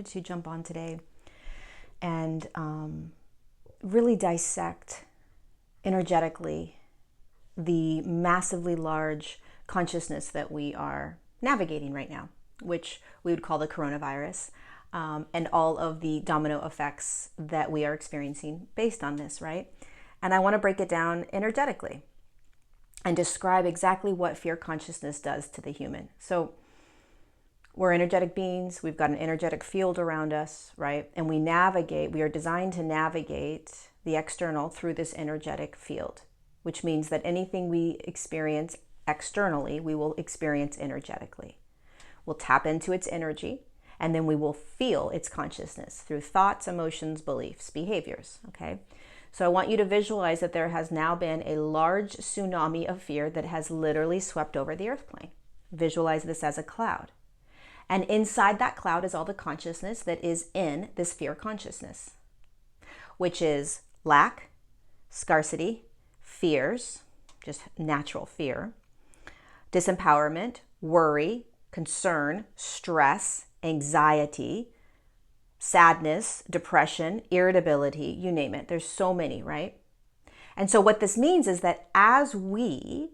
wanted to jump on today and really dissect energetically the massively large consciousness that we are navigating right now, which we would call the coronavirus, and all of the domino effects that we are experiencing based on this, right? And I want to break it down energetically and describe exactly what fear consciousness does to the human. So we're energetic beings. We've got an energetic field around us, right? And we are designed to navigate the external through this energetic field, which means that anything we experience externally, we will experience energetically. We'll tap into its energy, and then we will feel its consciousness through thoughts, emotions, beliefs, behaviors, okay? So I want you to visualize that there has now been a large tsunami of fear that has literally swept over the earth plane. Visualize this as a cloud. And inside that cloud is all the consciousness that is in this fear consciousness, which is lack, scarcity, fears, just natural fear, disempowerment, worry, concern, stress, anxiety, sadness, depression, irritability, you name it. There's so many, right? And so what this means is that as we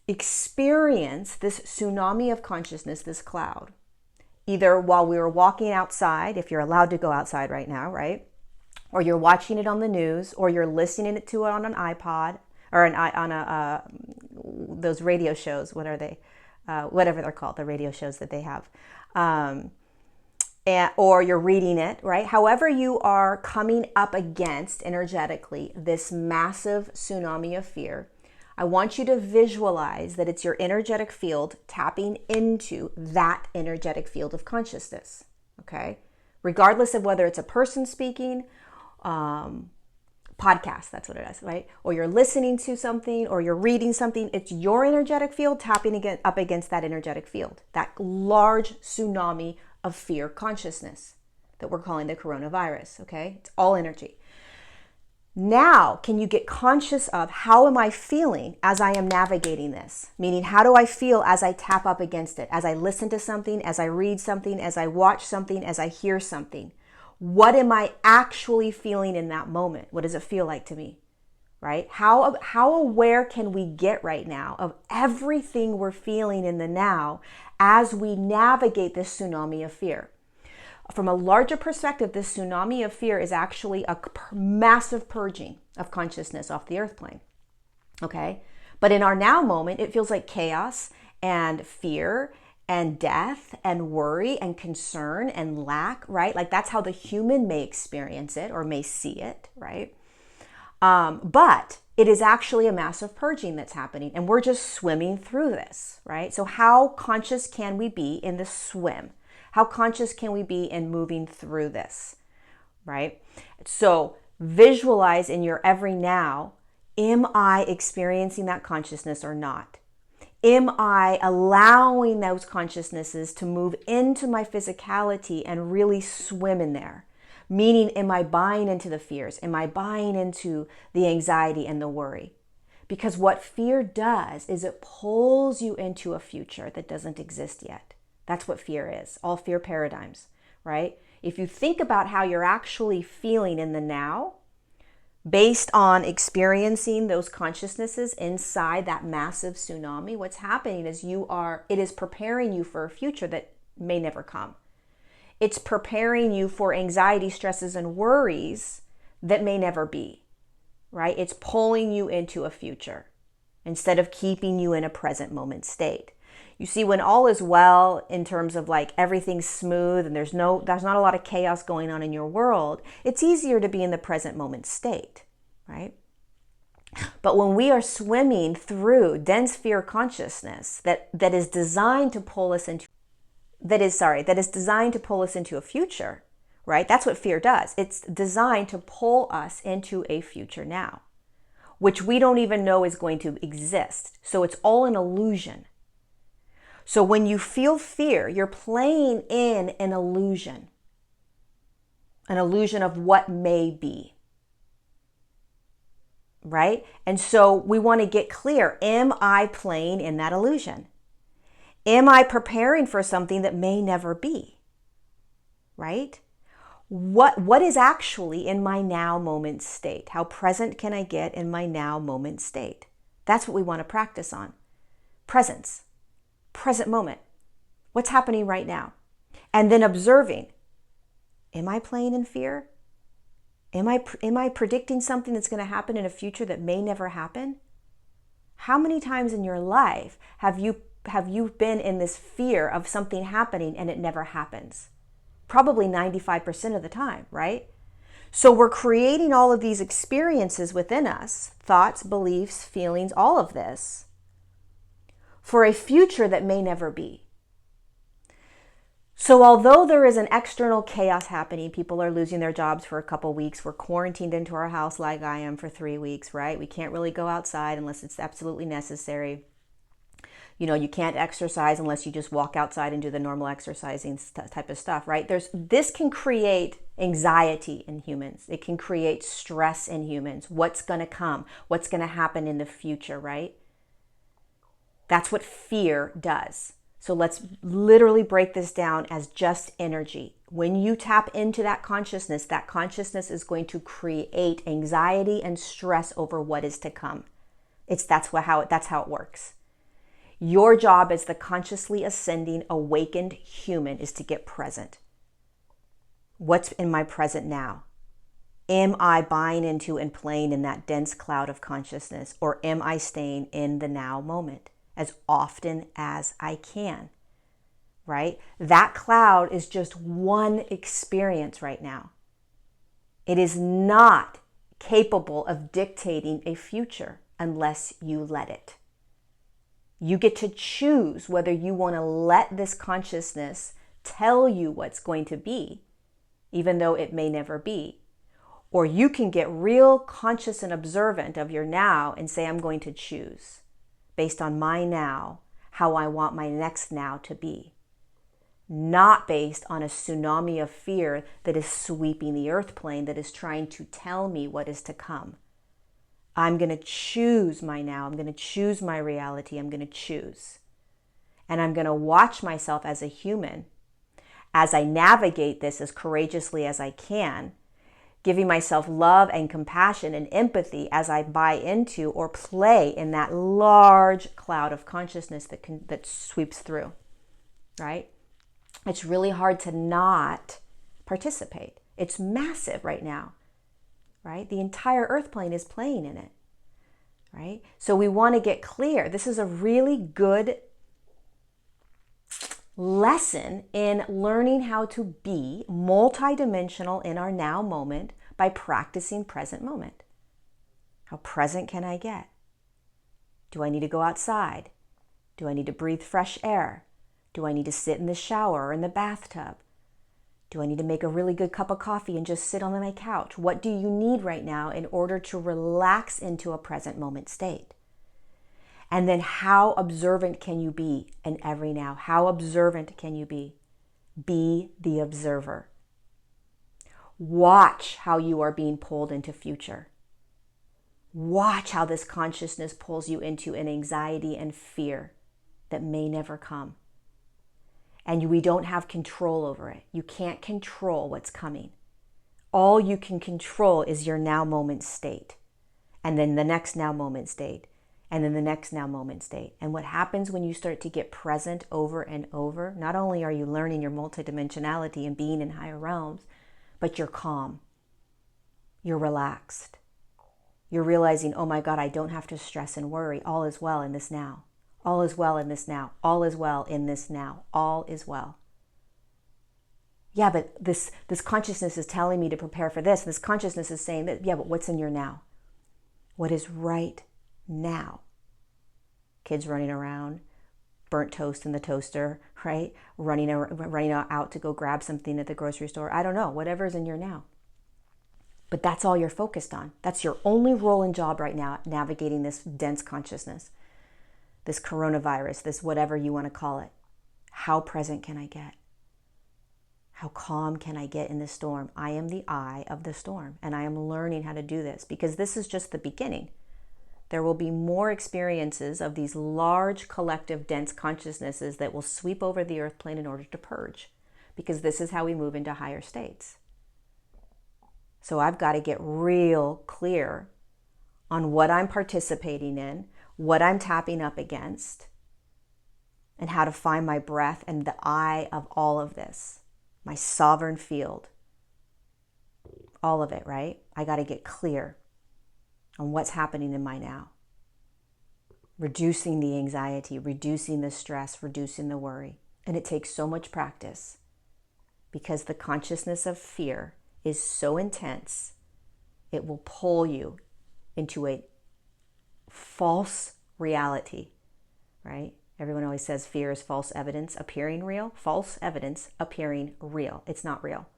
experience this tsunami of consciousness, this cloud, either while we were walking outside, if you're allowed to go outside right now, right? Or you're watching it on the news, or you're listening to it on an iPod, or those radio shows. What are they? Whatever they're called, the radio shows that they have. Or you're reading it, right? However you are coming up against energetically this massive tsunami of fear, I want you to visualize that it's your energetic field tapping into that energetic field of consciousness, okay? Regardless of whether it's a person speaking, podcast, that's what it is, right? Or you're listening to something, or you're reading something, it's your energetic field tapping up against that energetic field, that large tsunami of fear consciousness that we're calling the coronavirus, okay? It's all energy. Now, can you get conscious of how am I feeling as I am navigating this? Meaning, how do I feel as I tap up against it, as I listen to something, as I read something, as I watch something, as I hear something? What am I actually feeling in that moment? What does it feel like to me, right? How aware can we get right now of everything we're feeling in the now as we navigate this tsunami of fear? From a larger perspective, this tsunami of fear is actually a massive purging of consciousness off the earth plane, okay? But in our now moment, it feels like chaos and fear and death and worry and concern and lack, right? Like that's how the human may experience it or may see it, right? But it is actually a massive purging that's happening, and we're just swimming through this, right? So how conscious can we be in the swim? How conscious can we be in moving through this, right? So visualize in your every now, am I experiencing that consciousness or not? Am I allowing those consciousnesses to move into my physicality and really swim in there? Meaning, am I buying into the fears? Am I buying into the anxiety and the worry? Because what fear does is it pulls you into a future that doesn't exist yet. That's what fear is, all fear paradigms, right? If you think about how you're actually feeling in the now, based on experiencing those consciousnesses inside that massive tsunami, what's happening is it is preparing you for a future that may never come. It's preparing you for anxiety, stresses, and worries that may never be, right? It's pulling you into a future instead of keeping you in a present moment state. You see, when all is well in terms of like everything's smooth and there's not a lot of chaos going on in your world, it's easier to be in the present moment state, right? But when we are swimming through dense fear consciousness that is designed to pull us into a future, right? That's what fear does. It's designed to pull us into a future now, which we don't even know is going to exist. So it's all an illusion. So when you feel fear, you're playing in an illusion of what may be, right? And so we want to get clear. Am I playing in that illusion? Am I preparing for something that may never be? right? What is actually in my now moment state? How present can I get in my now moment state? That's what we want to practice on. Presence, present moment. What's happening right now? And then observing. Am I playing in fear? Am I predicting something that's going to happen in a future that may never happen? How many times in your life have you been in this fear of something happening and it never happens? Probably 95% of the time, right? So we're creating all of these experiences within us, thoughts, beliefs, feelings, all of this, for a future that may never be. So although there is an external chaos happening, people are losing their jobs for a couple weeks, we're quarantined into our house like I am for 3 weeks, right? We can't really go outside unless it's absolutely necessary. You know, you can't exercise unless you just walk outside and do the normal exercising type of stuff, right? This can create anxiety in humans. It can create stress in humans. What's going to come? What's going to happen in the future, right? That's what fear does. So let's literally break this down as just energy. When you tap into that consciousness is going to create anxiety and stress over what is to come. That's how it works. Your job as the consciously ascending, awakened human is to get present. What's in my present now? Am I buying into and playing in that dense cloud of consciousness, or am I staying in the now moment as often as I can, right? That cloud is just one experience right now. It is not capable of dictating a future unless you let it. You get to choose whether you want to let this consciousness tell you what's going to be, even though it may never be. Or you can get real conscious and observant of your now and say, I'm going to choose based on my now, how I want my next now to be. Not based on a tsunami of fear that is sweeping the earth plane, that is trying to tell me what is to come. I'm going to choose my now. I'm going to choose my reality. I'm going to choose. And I'm going to watch myself as a human as I navigate this as courageously as I can, giving myself love and compassion and empathy as I buy into or play in that large cloud of consciousness that sweeps through, right? It's really hard to not participate. It's massive right now. Right? The entire earth plane is playing in it, right? So we want to get clear. This is a really good lesson in learning how to be multidimensional in our now moment by practicing present moment. How present can I get? Do I need to go outside? Do I need to breathe fresh air? Do I need to sit in the shower or in the bathtub? Do I need to make a really good cup of coffee and just sit on my couch? What do you need right now in order to relax into a present moment state? And then how observant can you be in every now? How observant can you be? Be the observer. Watch how you are being pulled into future. Watch how this consciousness pulls you into an anxiety and fear that may never come. And we don't have control over it. You can't control what's coming. All you can control is your now moment state. And then the next now moment state. And then the next now moment state. And what happens when you start to get present over and over, not only are you learning your multidimensionality and being in higher realms, but you're calm. You're relaxed. You're realizing, oh my God, I don't have to stress and worry. All is well in this now. All is well in this now. All is well in this now. All is well. Yeah, but this consciousness is telling me to prepare for this. This consciousness is saying that, yeah, but what's in your now? What is right now? Kids running around, burnt toast in the toaster, right? Running out to go grab something at the grocery store. I don't know, whatever's in your now. But that's all you're focused on. That's your only role and job right now, navigating this dense consciousness. This coronavirus, this whatever you want to call it. How present can I get? How calm can I get in the storm? I am the eye of the storm, and I am learning how to do this because this is just the beginning. There will be more experiences of these large collective dense consciousnesses that will sweep over the earth plane in order to purge. because this is how we move into higher states. So I've got to get real clear on what I'm participating in, what I'm tapping up against, and how to find my breath and the eye of all of this, my sovereign field. All of it, right? I got to get clear on what's happening in my now. Reducing the anxiety, reducing the stress, reducing the worry. And it takes so much practice because the consciousness of fear is so intense, it will pull you into a false reality, right? Everyone always says fear is false evidence appearing real. False evidence appearing real. It's not real,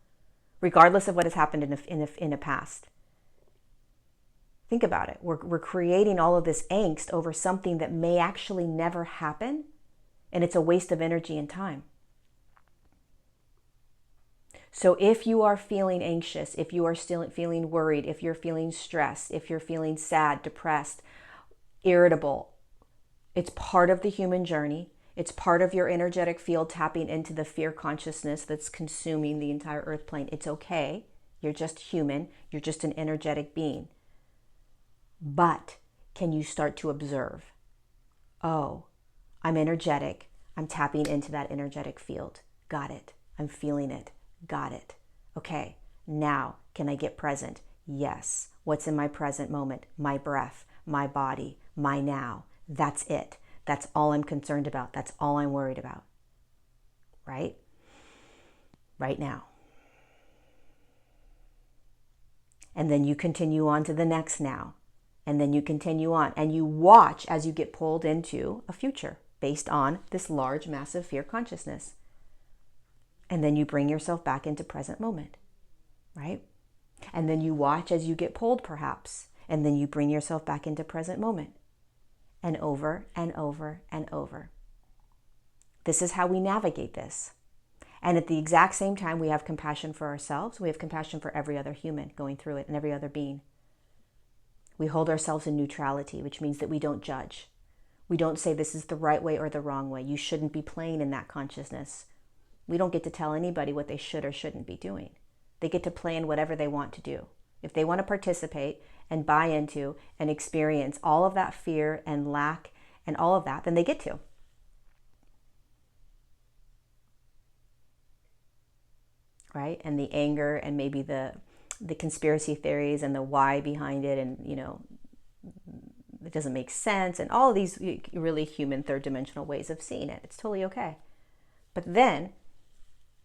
regardless of what has happened in the past. Think about it. We're creating all of this angst over something that may actually never happen, and it's a waste of energy and time. So if you are feeling anxious, if you are still feeling worried, if you're feeling stressed, if you're feeling sad, depressed, irritable, it's part of the human journey. It's part of your energetic field tapping into the fear consciousness that's consuming the entire earth plane. It's okay. You're just human. You're just an energetic being. But can you start to observe? Oh, I'm energetic. I'm tapping into that energetic field. Got it. I'm feeling it. Got it. Okay, now can I get present? Yes. What's in my present moment? My breath, my body, my now. That's it. That's all I'm concerned about. That's all I'm worried about. Right? Right now. And then you continue on to the next now. And then you continue on. And you watch as you get pulled into a future based on this large, massive fear consciousness. And then you bring yourself back into present moment. Right? And then you watch as you get pulled perhaps. And then you bring yourself back into present moment. And over and over and over. This is how we navigate this. And at the exact same time, we have compassion for ourselves. We have compassion for every other human going through it and every other being. We hold ourselves in neutrality, which means that we don't judge. We don't say this is the right way or the wrong way. You shouldn't be playing in that consciousness. We don't get to tell anybody what they should or shouldn't be doing. They get to play in whatever they want to do. If they want to participate and buy into and experience all of that fear and lack and all of that, then they get to. Right? And the anger and maybe the conspiracy theories and the why behind it, and it doesn't make sense, and all of these really human third dimensional ways of seeing it. It's totally okay. But then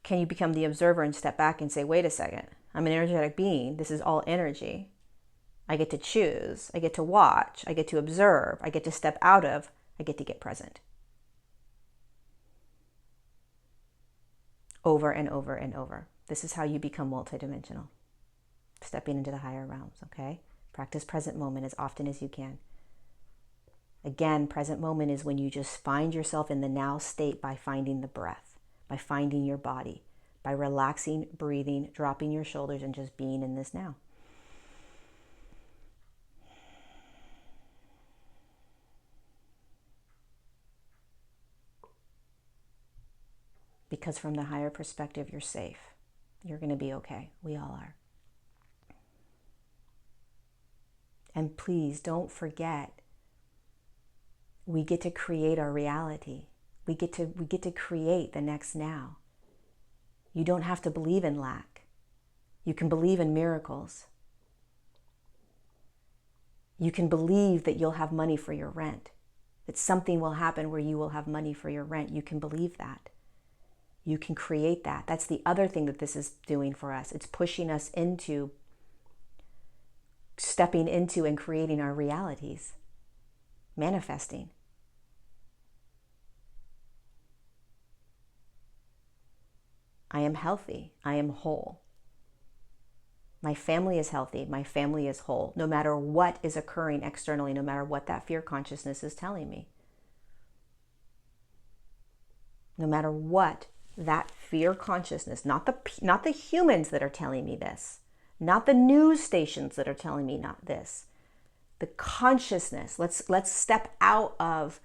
can you become the observer and step back and say, wait a second, I'm an energetic being. This is all energy. I get to choose. I get to watch. I get to observe. I get to step out of. I get to get present. Over and over and over. This is how you become multidimensional. Stepping into the higher realms, okay? Practice present moment as often as you can. Again, present moment is when you just find yourself in the now state by finding the breath, by finding your body, by relaxing, breathing, dropping your shoulders, and just being in this now. Because from the higher perspective, you're safe. You're going to be okay. We all are. And please don't forget, we get to create our reality. We get to create the next now. You don't have to believe in lack. You can believe in miracles. You can believe that you'll have money for your rent, that something will happen where you will have money for your rent. You can believe that. You can create that. That's the other thing that this is doing for us. It's pushing us into stepping into and creating our realities, manifesting. I am healthy. I am whole. My family is healthy. My family is whole. No matter what is occurring externally, no matter what that fear consciousness is telling me. No matter what that fear consciousness, not the humans that are telling me this, not the news stations that are telling me not this, the consciousness. Let's step out of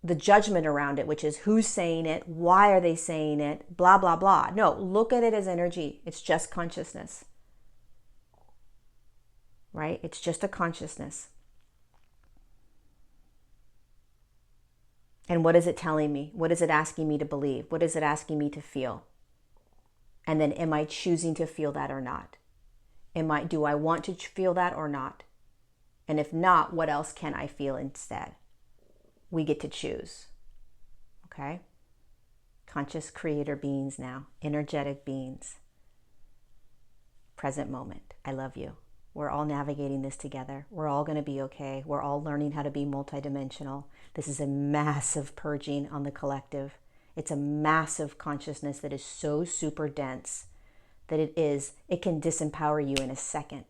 the judgment around it, which is who's saying it, why are they saying it, blah, blah, blah. No, look at it as energy. It's just consciousness, right? It's just a consciousness. And what is it telling me? What is it asking me to believe? What is it asking me to feel? And then am I choosing to feel that or not? Do I want to feel that or not? And if not, what else can I feel instead? We get to choose. Okay? Conscious creator beings now, energetic beings. Present moment. I love you. We're all navigating this together. We're all going to be okay. We're all learning how to be multidimensional. This is a massive purging on the collective. It's a massive consciousness that is so super dense that it can disempower you in a second.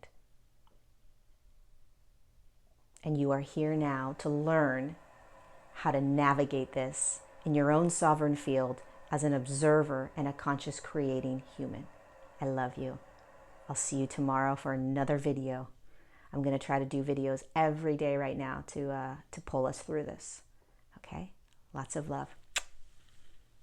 And you are here now to learn how to navigate this in your own sovereign field as an observer and a conscious creating human. I love you. I'll see you tomorrow for another video. I'm going to try to do videos every day right now to pull us through this. Okay? Lots of love.